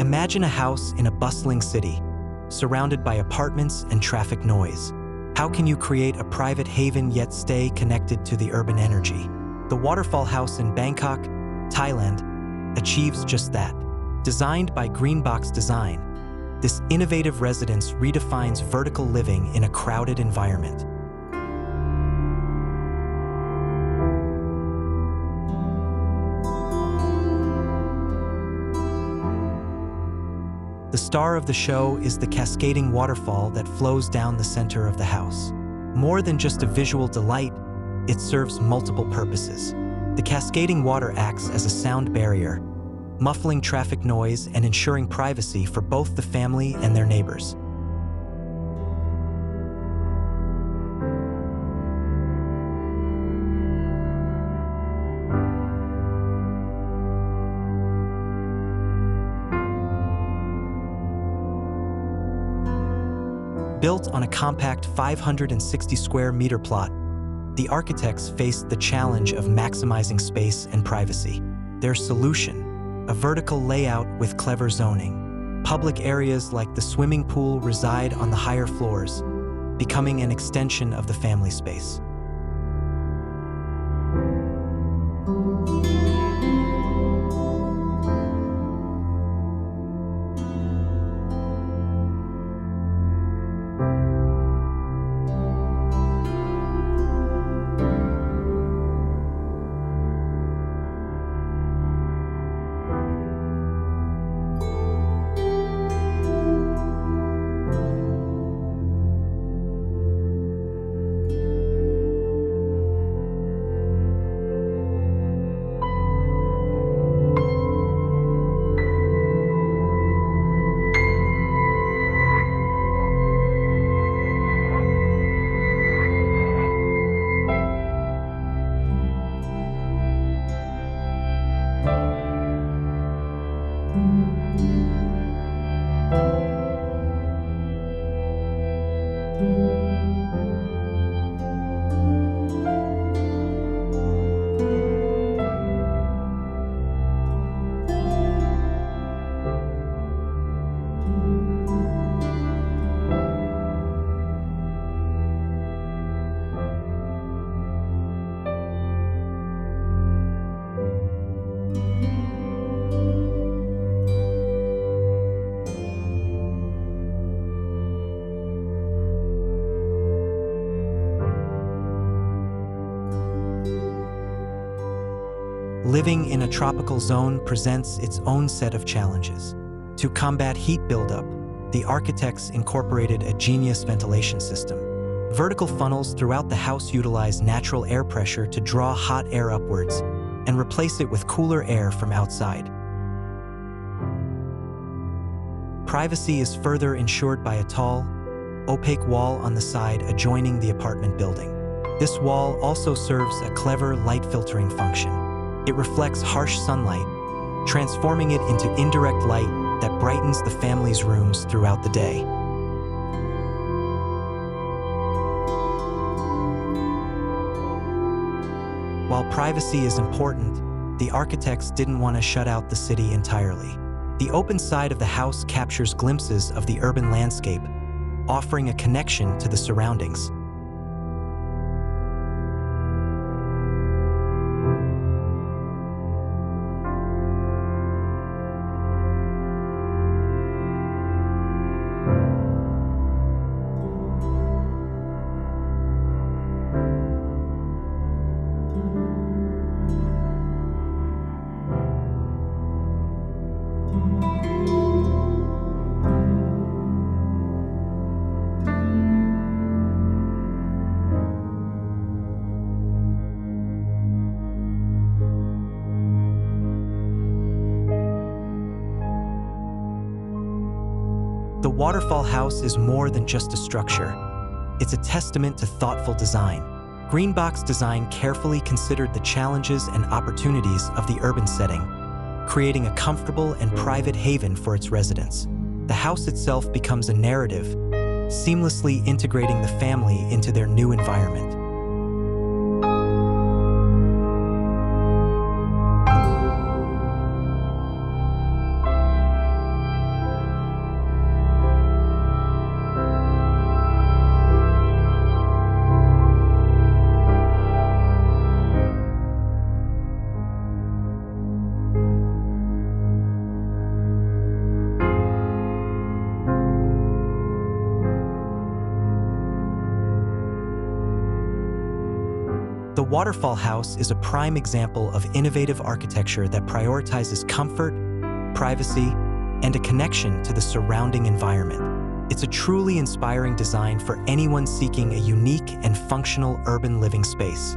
Imagine a house in a bustling city, surrounded by apartments and traffic noise. How can you create a private haven yet stay connected to the urban energy? The Waterfall House in Bangkok, Thailand, achieves just that. Designed by Greenbox Design, this innovative residence redefines vertical living in a crowded environment. The star of the show is the cascading waterfall that flows down the center of the house. More than just a visual delight, it serves multiple purposes. The cascading water acts as a sound barrier, muffling traffic noise and ensuring privacy for both the family and their neighbors. Built on a compact 560 square meter plot, the architects faced the challenge of maximizing space and privacy. Their solution, a vertical layout with clever zoning. Public areas like the swimming pool reside on the higher floors, becoming an extension of the family space. Living in a tropical zone presents its own set of challenges. To combat heat buildup, the architects incorporated a genius ventilation system. Vertical funnels throughout the house utilize natural air pressure to draw hot air upwards and replace it with cooler air from outside. Privacy is further ensured by a tall, opaque wall on the side adjoining the apartment building. This wall also serves a clever light filtering function. It reflects harsh sunlight, transforming it into indirect light that brightens the family's rooms throughout the day. While privacy is important, the architects didn't want to shut out the city entirely. The open side of the house captures glimpses of the urban landscape, offering a connection to the surroundings. The Waterfall House is more than just a structure. It's a testament to thoughtful design. Greenbox Design carefully considered the challenges and opportunities of the urban setting, creating a comfortable and private haven for its residents. The house itself becomes a narrative, seamlessly integrating the family into their new environment. The Waterfall House is a prime example of innovative architecture that prioritizes comfort, privacy, and a connection to the surrounding environment. It's a truly inspiring design for anyone seeking a unique and functional urban living space.